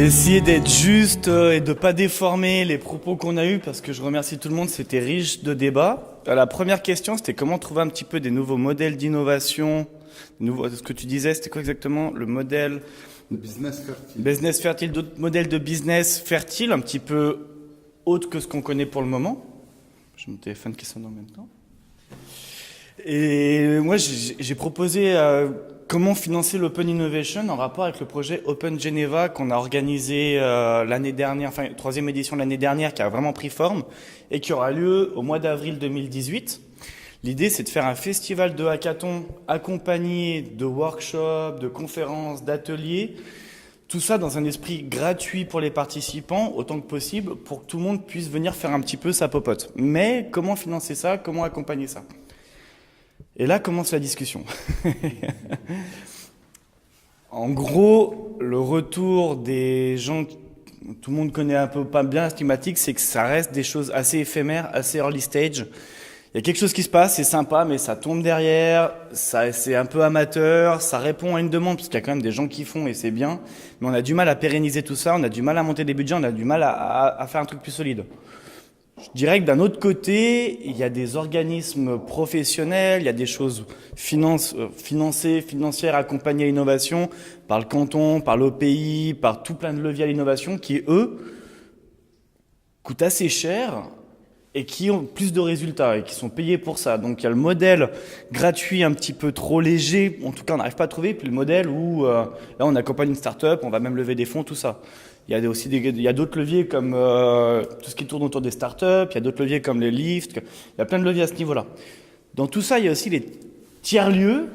essayer d'être juste et de ne pas déformer les propos qu'on a eus parce que je remercie tout le monde, c'était riche de débats. La première question, c'était comment trouver un petit peu des nouveaux modèles d'innovation. Ce que tu disais, c'était quoi exactement le modèle Business fertile. business fertile, d'autres modèles de business fertile, un petit peu autre que ce qu'on connaît pour le moment. J'ai mon téléphone qui sonne en même temps. Et moi, j'ai proposé comment financer l'Open Innovation en rapport avec le projet Open Geneva qu'on a organisé l'année dernière, enfin troisième édition l'année dernière, qui a vraiment pris forme et qui aura lieu au mois d'avril 2018. L'idée, c'est de faire un festival de hackathon accompagné de workshops, de conférences, d'ateliers, tout ça dans un esprit gratuit pour les participants, autant que possible, pour que tout le monde puisse venir faire un petit peu sa popote. Mais comment financer ça? Comment accompagner ça? Et là commence la discussion. En gros, le retour des gens, tout le monde connaît un peu pas bien la thématique, c'est que ça reste des choses assez éphémères, assez early stage. Il y a quelque chose qui se passe, c'est sympa, mais ça tombe derrière, c'est un peu amateur, ça répond à une demande, parce qu'il y a quand même des gens qui font et c'est bien, mais on a du mal à pérenniser tout ça, on a du mal à monter des budgets, on a du mal à faire un truc plus solide. Je dirais que d'un autre côté, il y a des organismes professionnels, il y a des choses financières accompagnées à l'innovation par le canton, par l'OPI, par tout plein de leviers à l'innovation qui, eux, coûtent assez cher et qui ont plus de résultats et qui sont payés pour ça. Donc il y a le modèle gratuit un petit peu trop léger, en tout cas on n'arrive pas à trouver, puis le modèle où là on accompagne une start-up, on va même lever des fonds, tout ça. Il y a d'autres leviers comme tout ce qui tourne autour des startups, il y a d'autres leviers comme les lifts, il y a plein de leviers à ce niveau-là. Dans tout ça, il y a aussi les tiers-lieux,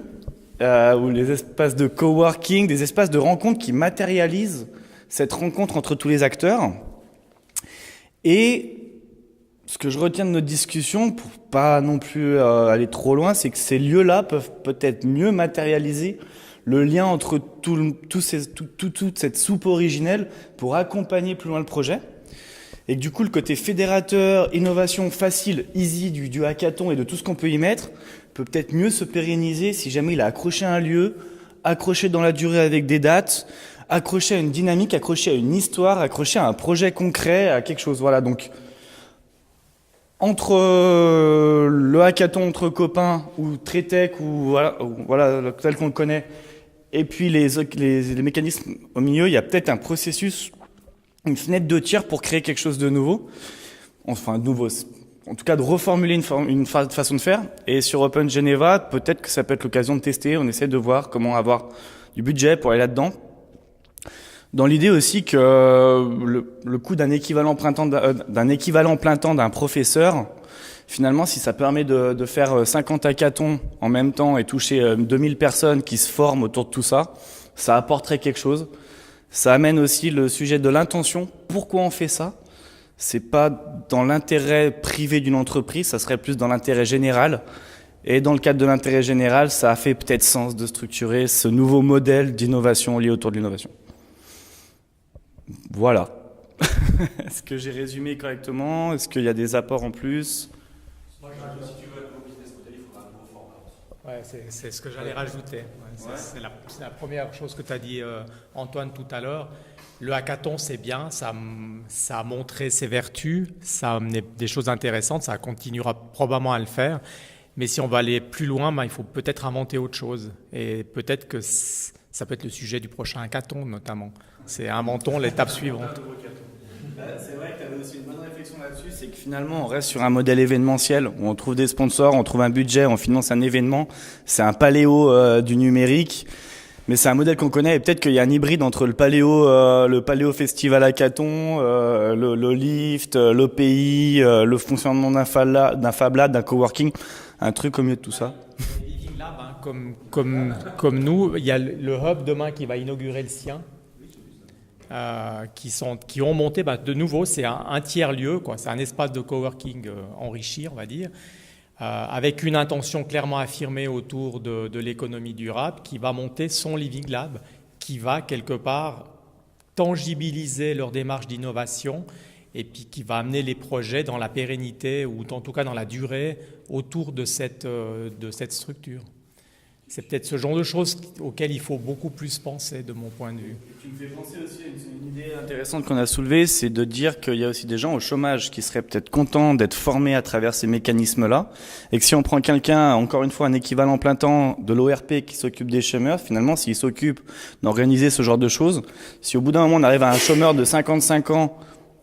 ou les espaces de coworking, des espaces de rencontre qui matérialisent cette rencontre entre tous les acteurs. Et ce que je retiens de notre discussion, pour pas non plus aller trop loin, c'est que ces lieux-là peuvent peut-être mieux matérialiser le lien entre toute cette soupe originelle pour accompagner plus loin le projet. Et que du coup, le côté fédérateur, innovation facile, easy du hackathon et de tout ce qu'on peut y mettre, peut peut-être mieux se pérenniser si jamais il a accroché à un lieu, accroché dans la durée avec des dates, accroché à une dynamique, accroché à une histoire, accroché à un projet concret, à quelque chose. Voilà, donc entre le hackathon entre copains ou très tech ou voilà tel qu'on le connaît, et puis les mécanismes au milieu, il y a peut-être un processus, une fenêtre de tir pour créer quelque chose de nouveau. Enfin, nouveau, en tout cas de reformuler une façon de faire. Et sur Open Geneva, peut-être que ça peut être l'occasion de tester. On essaie de voir comment avoir du budget pour aller là-dedans. Dans l'idée aussi que le coût d'un équivalent plein temps d'un professeur, finalement, si ça permet de faire 50 hackathons en même temps et toucher 2000 personnes qui se forment autour de tout ça, ça apporterait quelque chose. Ça amène aussi le sujet de l'intention. Pourquoi on fait ça? C'est pas dans l'intérêt privé d'une entreprise, ça serait plus dans l'intérêt général. Et dans le cadre de l'intérêt général, ça a fait peut-être sens de structurer ce nouveau modèle d'innovation lié autour de l'innovation. Voilà. Est-ce que j'ai résumé correctement? Est-ce qu'il y a des apports en plus? Si tu veux un nouveau business model, il faudra un nouveau format. Ouais, c'est ce que j'allais rajouter. Ouais, c'est la première chose que tu as dit, Antoine, tout à l'heure. Le hackathon, c'est bien, ça a montré ses vertus, ça a amené des choses intéressantes, ça continuera probablement à le faire. Mais si on va aller plus loin, il faut peut-être inventer autre chose. Et peut-être que ça peut être le sujet du prochain hackathon, notamment. C'est inventons l'étape suivante. C'est vrai que tu avais aussi une bonne réflexion là-dessus, c'est que finalement on reste sur un modèle événementiel où on trouve des sponsors, on trouve un budget, on finance un événement. C'est un paléo du numérique, mais c'est un modèle qu'on connaît et peut-être qu'il y a un hybride entre le paléo festival hackathon, le lift, l'OPI, le fonctionnement d'un Fab Lab, d'un coworking, un truc au milieu de tout ça. Living Lab, comme nous, il y a le hub demain qui va inaugurer le sien. Qui ont monté, de nouveau, c'est un tiers-lieu, quoi. C'est un espace de coworking enrichi, on va dire, avec une intention clairement affirmée autour de l'économie durable, qui va monter son Living Lab, qui va quelque part tangibiliser leur démarche d'innovation et puis qui va amener les projets dans la pérennité ou en tout cas dans la durée autour de cette structure. C'est peut-être ce genre de choses auxquelles il faut beaucoup plus penser, de mon point de vue. Tu me fais penser aussi à une idée intéressante qu'on a soulevée, c'est de dire qu'il y a aussi des gens au chômage qui seraient peut-être contents d'être formés à travers ces mécanismes-là, et que si on prend quelqu'un, encore une fois, un équivalent plein temps de l'ORP qui s'occupe des chômeurs, finalement, s'il s'occupe d'organiser ce genre de choses, si au bout d'un moment on arrive à un chômeur de 55 ans,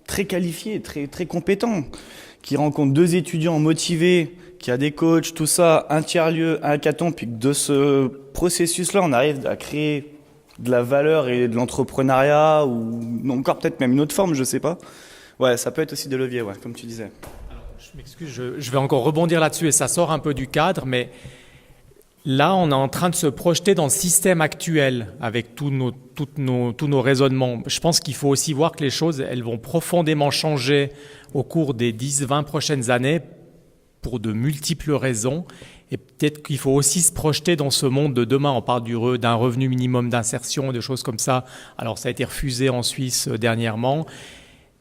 très qualifié, très compétent, qui rencontre 2 étudiants motivés, qui a des coachs, tout ça, un tiers-lieu, un hackathon, puis que de ce processus-là, on arrive à créer de la valeur et de l'entrepreneuriat, ou encore peut-être même une autre forme, je sais pas. Ouais, ça peut être aussi des leviers, ouais, comme tu disais. Alors, je m'excuse, je vais encore rebondir là-dessus et ça sort un peu du cadre, mais là, on est en train de se projeter dans le système actuel avec tous nos raisonnements. Je pense qu'il faut aussi voir que les choses, elles vont profondément changer au cours des 10-20 prochaines années pour de multiples raisons. Et peut-être qu'il faut aussi se projeter dans ce monde de demain. On parle d'un revenu minimum d'insertion, de choses comme ça. Alors, ça a été refusé en Suisse dernièrement.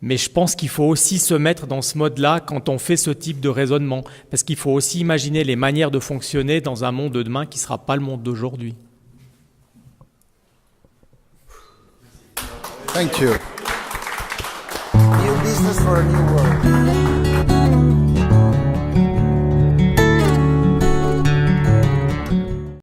Mais je pense qu'il faut aussi se mettre dans ce mode-là quand on fait ce type de raisonnement. Parce qu'il faut aussi imaginer les manières de fonctionner dans un monde de demain qui ne sera pas le monde d'aujourd'hui. Thank you. New business for a new world.